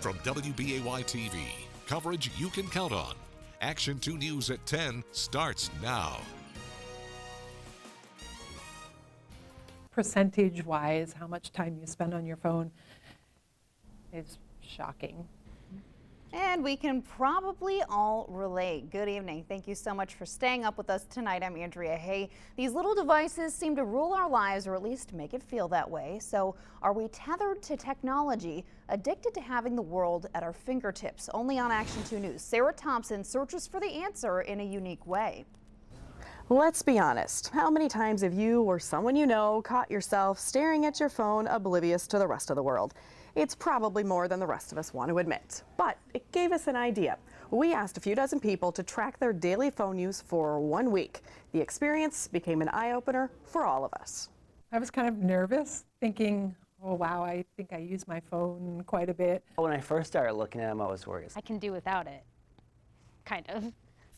From WBAY TV, coverage you can count on. Action 2 News at 10 starts now. Percentage-wise, how much time you spend on your phone is shocking. And we can probably all relate. Good evening. Thank you so much for staying up with us tonight. I'm Andrea Hay. These little devices seem to rule our lives, or at least make it feel that way. So are we tethered to technology, addicted to having the world at our fingertips? Only on Action 2 News, Sarah Thompson searches for the answer in a unique way. Let's be honest. How many times have you or someone you know caught yourself staring at your phone, oblivious to the rest of the world? It's probably more than the rest of us want to admit, but it gave us an idea. We asked a few dozen people to track their daily phone use for 1 week. The experience became an eye-opener for all of us. I was kind of nervous, thinking, oh wow, I think I use my phone quite a bit. When I first started looking at them, I was worried. I can do without it, kind of.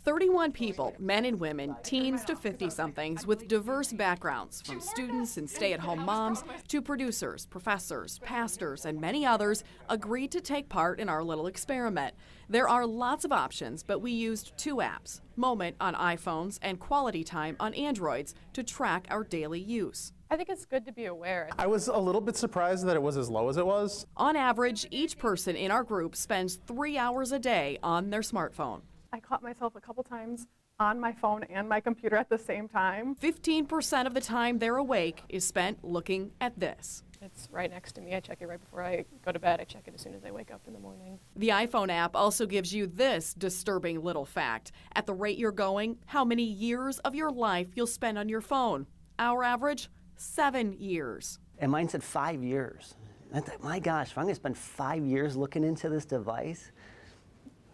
31 people, men and women, teens to 50-somethings with diverse backgrounds, from students and stay-at-home moms to producers, professors, pastors, and many others, agreed to take part in our little experiment. There are lots of options, but we used 2 apps, Moment on iPhones and Quality Time on Androids, to track our daily use. I think it's good to be aware. I was a little bit surprised that it was as low as it was. On average, each person in our group spends 3 hours a day on their smartphone. I caught myself a couple times on my phone and my computer at the same time. 15% of the time they're awake is spent looking at this. It's right next to me. I check it right before I go to bed. I check it as soon as I wake up in the morning. The iPhone app also gives you this disturbing little fact. At the rate you're going, how many years of your life you'll spend on your phone. Our average, 7 years. And mine said 5 years. I thought, my gosh, if I'm going to spend 5 years looking into this device,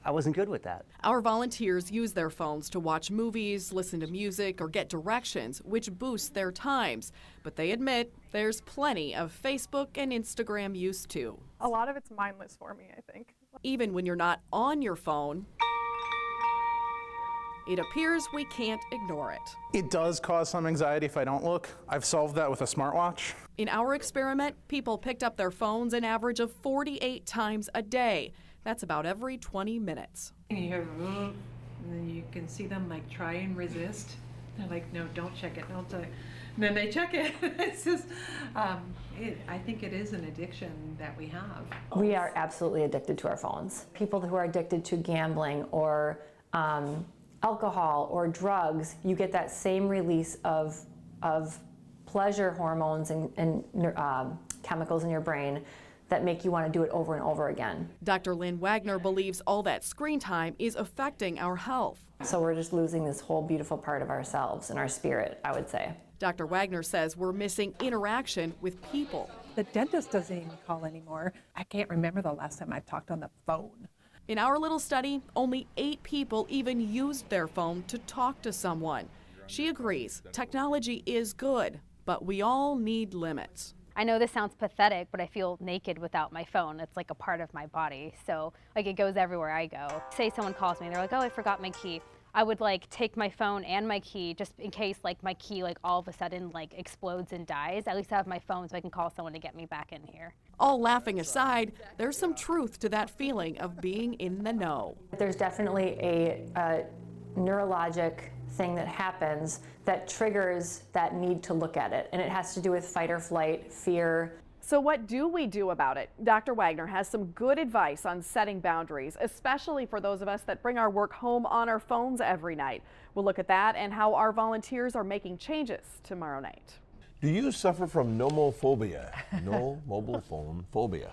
I wasn't good with that. Our volunteers use their phones to watch movies, listen to music, or get directions, which boosts their times. But they admit there's plenty of Facebook and Instagram use too. A lot of it's mindless for me, I think. Even when you're not on your phone, it appears we can't ignore it. It does cause some anxiety if I don't look. I've solved that with a smartwatch. In our experiment, people picked up their phones an average of 48 times a day. That's about every 20 minutes. And you hear, and then you can see them like try and resist. They're like, no, don't check it, don't check it. And then they check it. It's just, I think it is an addiction that we have. We are absolutely addicted to our phones. People who are addicted to gambling or alcohol or drugs, you get that same release of pleasure hormones and chemicals in your brain that make you want to do it over and over again. Dr. Lynn Wagner believes all that screen time is affecting our health. So we're just losing this whole beautiful part of ourselves and our spirit, I would say. Dr. Wagner says we're missing interaction with people. The dentist doesn't even call anymore. I can't remember the last time I talked on the phone. In our little study, only 8 people even used their phone to talk to someone. She agrees technology is good, but we all need limits. I know this sounds pathetic, but I feel naked without my phone. It's like a part of my body. So like it goes everywhere I go. Say someone calls me, they're like, oh, I forgot my key. I would like take my phone and my key just in case like my key like all of a sudden like explodes and dies. At least I have my phone so I can call someone to get me back in here. All laughing aside, there's some truth to that feeling of being in the know. There's definitely a neurologic thing that happens that triggers that need to look at it, and it has to do with fight or flight, fear. So what do we do about it? Dr. Wagner has some good advice on setting boundaries, especially for those of us that bring our work home on our phones every night. We'll look at that and how our volunteers are making changes tomorrow night. Do you suffer from nomophobia? No mobile phone phobia.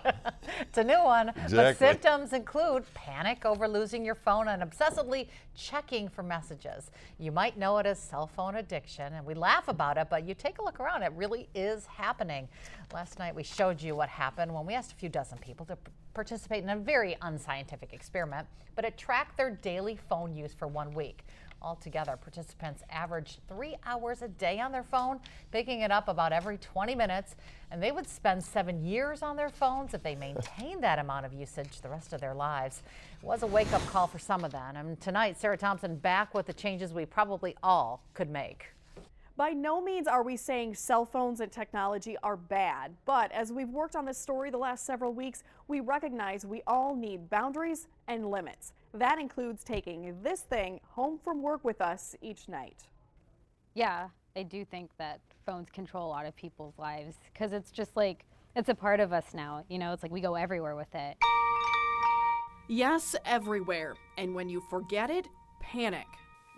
It's a new one, Exactly. But symptoms include panic over losing your phone and obsessively checking for messages. You might know it as cell phone addiction, and we laugh about it, but you take a look around, it really is happening. Last night we showed you what happened when we asked a few dozen people to participate in a very unscientific experiment, but it tracked their daily phone use for 1 week. Altogether, participants averaged 3 hours a day on their phone, picking it up about every 20 minutes, and they would spend 7 years on their phones if they maintained that amount of usage the rest of their lives. It was a wake-up call for some of them, and tonight, Sarah Thompson back with the changes we probably all could make. By no means are we saying cell phones and technology are bad, but as we've worked on this story the last several weeks, we recognize we all need boundaries and limits. That includes taking this thing home from work with us each night. Yeah, I do think that phones control a lot of people's lives because it's just like, it's a part of us now. You know, it's like we go everywhere with it. Yes, everywhere. And when you forget it, panic.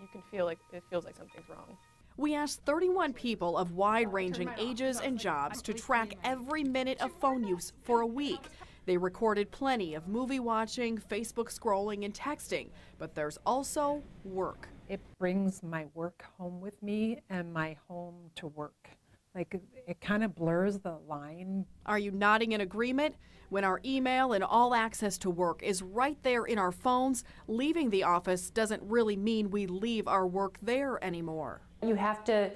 You can feel like it feels like something's wrong. We asked 31 people of wide-ranging ages and jobs to track every minute of phone use for a week. They recorded plenty of movie watching, Facebook scrolling, and texting, but there's also work. It brings my work home with me and my home to work. Like it kind of blurs the line. Are you nodding in agreement? When our email and all access to work is right there in our phones, leaving the office doesn't really mean we leave our work there anymore. You have to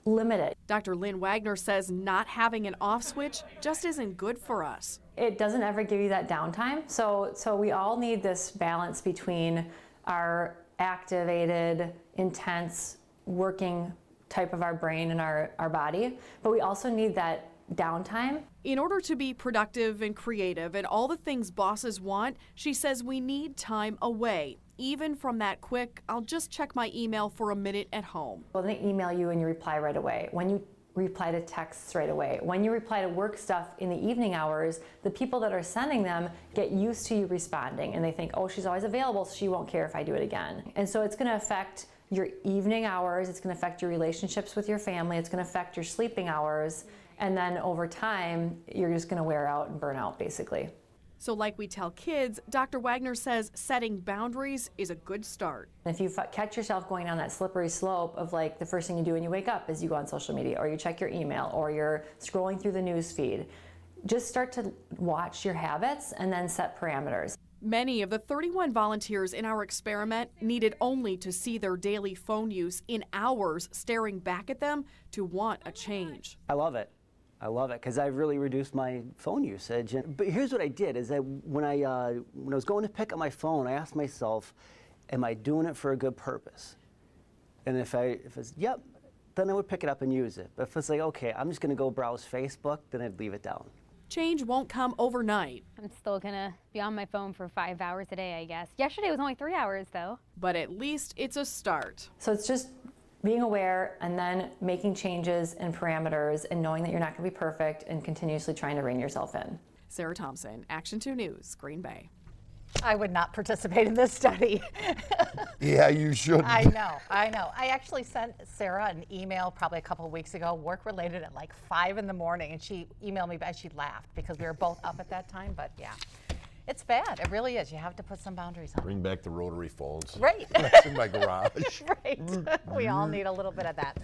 limit it. Dr. Lynn Wagner says not having an off switch just isn't good for us. It doesn't ever give you that downtime. So we all need this balance between our activated, intense, working type of our brain and our body, but we also need that downtime. In order to be productive and creative and all the things bosses want, she says we need time away, even from that quick, I'll just check my email for a minute at home. Well, they email you and you reply right away. When you reply to texts right away. When you reply to work stuff in the evening hours, the people that are sending them get used to you responding and they think, oh, she's always available, so she won't care if I do it again. And so it's going to affect your evening hours, it's going to affect your relationships with your family, it's going to affect your sleeping hours, and then over time, you're just going to wear out and burn out, basically. So like we tell kids, Dr. Wagner says setting boundaries is a good start. If you catch yourself going down that slippery slope of like the first thing you do when you wake up is you go on social media or you check your email or you're scrolling through the news feed, just start to watch your habits and then set parameters. Many of the 31 volunteers in our experiment needed only to see their daily phone use in hours staring back at them to want a change. I love it. I love it because I've really reduced my phone usage. But here's what I did is that when I was going to pick up my phone, I asked myself, am I doing it for a good purpose? And if it's, yep, then I would pick it up and use it. But if it's like, okay, I'm just going to go browse Facebook, then I'd leave it down. Change won't come overnight. I'm still gonna be on my phone for 5 hours a day, I guess. Yesterday was only 3 hours though. But at least it's a start. So it's just being aware and then making changes and parameters and knowing that you're not going to be perfect and continuously trying to rein yourself in. Sarah Thompson, Action 2 News, Green Bay. I would not participate in this study. Yeah, you should. I know. I actually sent Sarah an email probably a couple of weeks ago, work related at like 5 in the morning, and she emailed me back. She laughed because we were both up at that time, but yeah. It's bad. It really is. You have to put some boundaries on. Bring back the rotary phones. Right. That's in my garage. Right. We all need a little bit of that.